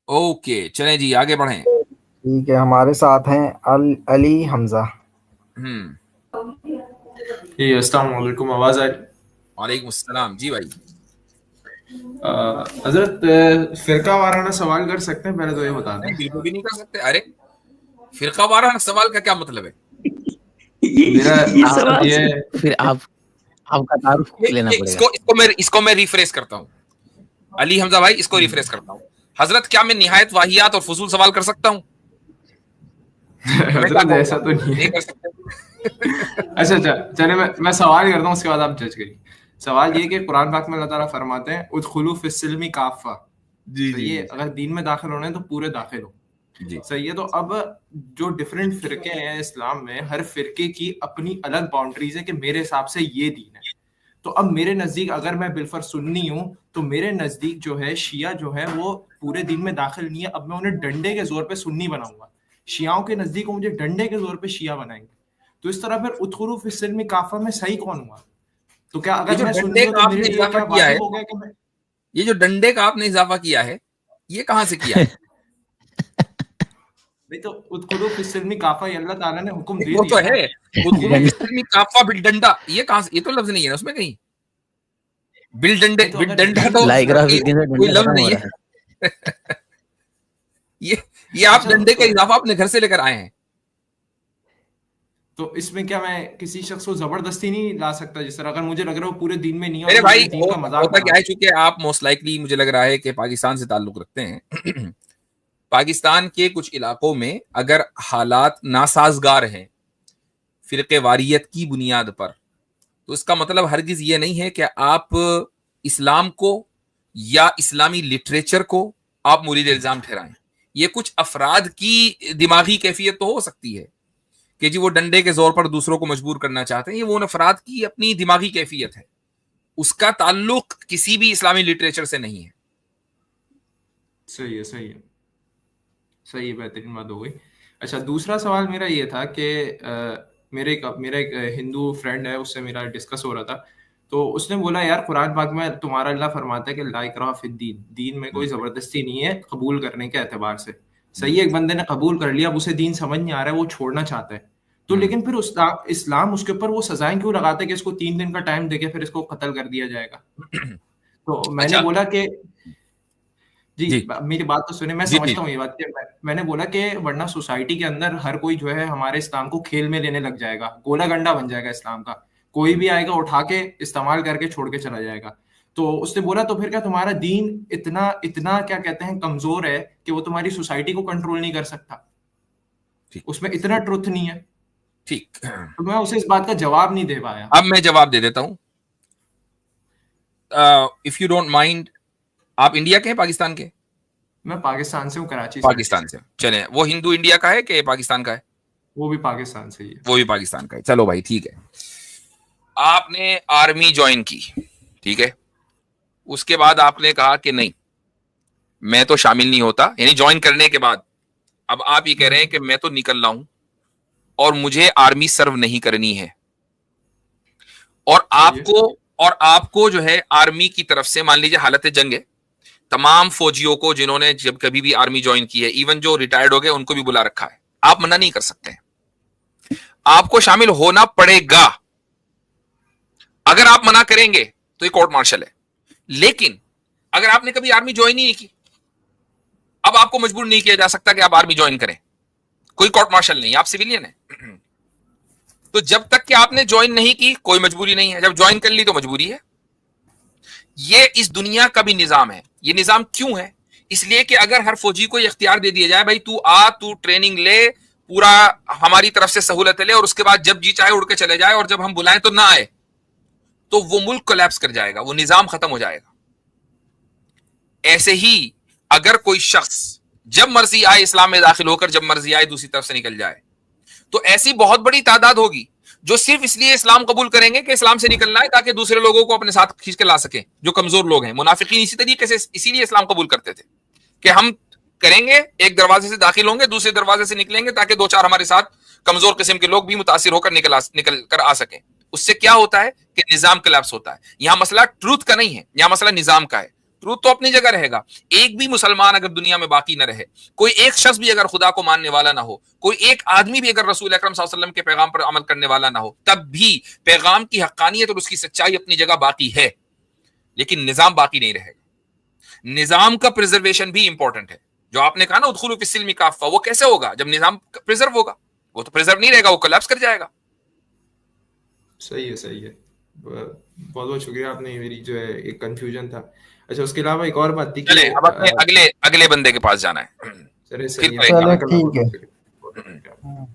Okay चलें जी, आगे बढ़ें। ठीक है, हमारे साथ हैं अली हमजा। हम्म। जी अस्सलाम वालेकुम, आवाज़ आ रही? वालेकुम अस्सलाम जी भाई। हजरत, फिरका वाराना सवाल कर सकते हैं? पहले तो ये बता दें। नहीं, बिल्कुल भी नहीं कर सकते। अरे, फिरका वाराना सवाल का क्या मतलब है? मेरा ये सवाल ये फिर आपका तारुफ लेना ये पड़ेगा। इसको मैं रिफ्रेश करता हूँ। अली हमजा भाई, इसको रिफ्रेश करता हूँ। हजरत, क्या मैं निहायत वाहियात और फजूल सवाल कर सकता हूँ? मैं क्या हजरत कहूँगा? ऐसा तो नहीं नहीं है। कर सकते। अच्छा अच्छा, चलिए मैं सवाल करता हूँ, उसके बाद आप जज करिए। सवाल ये कि कुरान पाक में अल्लाह ताला फरमाते हैं उदखुलू फिस्सिल्मी काफ़ा। जी जी सही है, जी अगर दीन में दाखिल होना है तो पूरे दाखिल हो। जी। सही है, तो अब जो डिफरेंट फिरके हैं इस्लाम में, हर फिरके की अपनी अलग बाउंड्रीज है कि मेरे हिसाब से ये दीन है। तो अब मेरे नजदीक, अगर मैं बिलफर सुन्नी हूँ, तो मेरे नजदीक जो है शिया जो है वो पूरे दिन में दाखिल नहीं है। अब मैं उन्हें डंडे के जोर पे सुन्नी बनाऊंगा, शियाओं के नजदीक वो मुझे डंडे के जोर पे शिया बनाएंगे। तो इस तरह फिर उदखुलू फिस्सिल्मी काफा में सही कौन हुआ? तो क्या ये अगर जो मैं सुन्नी डंडे हूँ का तो मेरे आपने लिए इजाफा क्या किया है, वाजिब हो गया कि मैं ये जो डंडे का आपने इजाफा किया है, ये कहाँ से किया है? नहीं, तो उदखुलू फिस्सिल्मी काफा ये अल्लाह ताला ने हुक्म दे वो तो दिया ना। है। उदखुलू डंडा फिस्सिल्मी काफा बिल डंडा, ये कहाँ से? ये तो लफ्ज नहीं है ना उसमें कहीं। बिल डंडे, नहीं, तो बिल अगर डंडा दीन तो की लाइग्राफ तरफ, एक दिन से कोई डंडा लफ्ज खत्म हो नहीं रहा है। है। ये ये आप अच्छा डंडे का तो इजाफा अपने घर से लेकर आए हैं। तो इसमें क्या मैं किसी शख्स को जबरदस्ती नहीं ला सकता? जिस तरह अगर मुझे लग रहा है वो पूरे दिन में नहीं है और मेरे वो भाई, मेरे दीन का मजाक होता बना क्या रहा है, है। चूंकि आप मोस्ट लाइकली मुझे लग रहा है कि पाकिस्तान से ताल्लुक रखते हैं। पाकिस्तान के कुछ इलाकों में अगर हालात नासाजगार हैं फिरके वारियत की बुनियाद पर, तो इसका मतलब हरगिज ये नहीं है कि आप इस्लाम को या इस्लामी लिटरेचर को आप मुरीद इल्जाम ठहराएं। ये कुछ अफराद की दिमागी कैफियत तो हो सकती है कि जी वो डंडे के जोर पर दूसरों को मजबूर करना चाहते हैं, ये वो उन अफराद की अपनी दिमागी कैफियत है। उसका ताल्लुक किसी भी इस्लामी लिटरेचर से नहीं है। सही है, सही है, सही है, बेहतरीन बात हो गई। अच्छा, दूसरा सवाल मेरा ये था कि मेरा एक हिंदू फ्रेंड है, उससे मेरा डिस्कस हो रहा था। तो उसने बोला यार कुरान पाक में तुम्हारा अल्लाह फरमाता है कि ला इकराह फिद्दीन, दीन में कोई जबरदस्ती नहीं है कबूल करने के एतबार से। सही है, एक बंदे ने कबूल कर लिया, अब उसे दीन समझ नहीं आ रहा है, वो छोड़ना चाहता है। तो लेकिन फिर इस्लाम उसके ऊपर वो सजाएं क्यों लगाता है कि इसको 3 दिन का टाइम देके फिर इसको कत्ल कर दिया जाएगा? तो मैंने अच्छा बोला कि जी, जी मेरी बात तो सुनिए, मैं जी जी। समझता हूँ ये बात कि मैंने बोला कि वरना सोसाइटी के अंदर हर कोई जो है हमारे इस्लाम को खेल में लेने लग जाएगा, गोला गंडा बन जाएगा इस्लाम का। कोई भी आएगा उठा के इस्तेमाल करके छोड़ के चला जाएगा। तो उसने बोला तो फिर क्या तुम्हारा दीन इतना इतना क्या कहते हैं कमजोर है कि वो तुम्हारी सोसाइटी को कंट्रोल नहीं कर सकता? ठीक उसमें इतना ट्रुथ नहीं है? ठीक। तो मैं उसे इस बात का जवाब नहीं दे पाया। अब मैं जवाब दे देता हूं। इफ यू डोंट माइंड, आप इंडिया के हैं पाकिस्तान के? मैं पाकिस्तान से हूँ, कराची से। पाकिस्तान से, चले, वो हिंदू इंडिया का है कि पाकिस्तान का है? वो भी पाकिस्तान से ही है। वो भी पाकिस्तान का है, चलो भाई ठीक है। आपने आर्मी ज्वाइन की, ठीक है, उसके बाद आपने कहा कि नहीं मैं तो शामिल नहीं होता, यानी ज्वाइन करने के बाद अब आप ये कह रहे हैं कि मैं तो निकल रहा हूं और मुझे आर्मी सर्व नहीं करनी है, और सही है। आपको जो है आर्मी की तरफ से, मान लीजिए हालत जंग है, तमाम फौजियों को जिन्होंने जब कभी भी आर्मी ज्वाइन की है, इवन जो रिटायर्ड हो गए, उनको भी बुला रखा है, आप मना नहीं कर सकते हैं, आपको शामिल होना पड़ेगा। अगर आप मना करेंगे तो ये कोर्ट मार्शल है। लेकिन अगर आपने कभी आर्मी ज्वाइन ही नहीं की, अब आपको मजबूर नहीं किया जा सकता कि आप आर्मी ज्वाइन करें, कोई कोर्ट मार्शल नहीं, आप सिविलियन है। तो जब तक कि आपने ज्वाइन नहीं की कोई मजबूरी नहीं है, जब ज्वाइन कर ली तो मजबूरी है। ये इस दुनिया का भी निजाम है। ये निजाम क्यों है? इसलिए कि अगर हर फौजी को इख्तियार दे दिया जाए, भाई तू आ, तू ट्रेनिंग ले, पूरा हमारी तरफ से सहूलत ले, और उसके बाद जब जी चाहे उड़ के चले जाए, और जब हम बुलाएं तो ना आए, तो वो मुल्क कोलैप्स कर जाएगा, वो निजाम खत्म हो जाएगा। ऐसे ही अगर कोई शख्स जब मर्जी आए इस्लाम में दाखिल होकर, जब मर्जी आए दूसरी तरफ से निकल जाए, तो ऐसी बहुत बड़ी तादाद होगी जो सिर्फ इसलिए इस्लाम कबूल करेंगे कि इस्लाम से निकलना है, ताकि दूसरे लोगों को अपने साथ खींच के ला सके। जो कमजोर लोग हैं, मुनाफिकीन इसी तरीके से इसीलिए इस्लाम कबूल करते थे कि हम करेंगे, एक दरवाजे से दाखिल होंगे, दूसरे दरवाजे से निकलेंगे, ताकि दो चार हमारे साथ कमजोर किस्म के लोग भी मुतासिर होकर निकल कर आ सके। उससे क्या होता है कि निजाम कोलैप्स होता है। यहां मसला ट्रूथ का नहीं है, यहां मसला निजाम का है। ट्रूथ तो अपनी जगह रहेगा। एक भी मुसलमान अगर दुनिया में बाकी न रहे, कोई एक शख्स भी अगर खुदा को मानने वाला ना हो, कोई एक आदमी भी अगर रसूल अकरम सल्लल्लाहु अलैहि वसल्लम के पैगाम पर अमल करने वाला ना हो, तब भी पैगाम की हक्कानियत और उसकी सच्चाई अपनी जगह बाकी है, लेकिन निजाम बाकी नहीं रहेगा। निजाम का प्रिजर्वेशन भी इंपॉर्टेंट है। जो आपने कहा ना उदखुलू फिस्सिल्मी काफ़ा, वो कैसे होगा जब निजाम प्रिजर्व होगा? वो तो प्रिजर्व नहीं रहेगा, वो कोलैप्स कर जाएगा। सही है, सही है। बहुत बहुत शुक्रिया, आपने मेरी जो है एक कंफ्यूजन था। अच्छा, उसके अलावा एक और बात थी कि चले अब अपने अगले बंदे के पास जाना है, चले फिर सही है, करेंगे। चलो जज़ाकल्लाह ठीक है। बहुत शुक्रिया।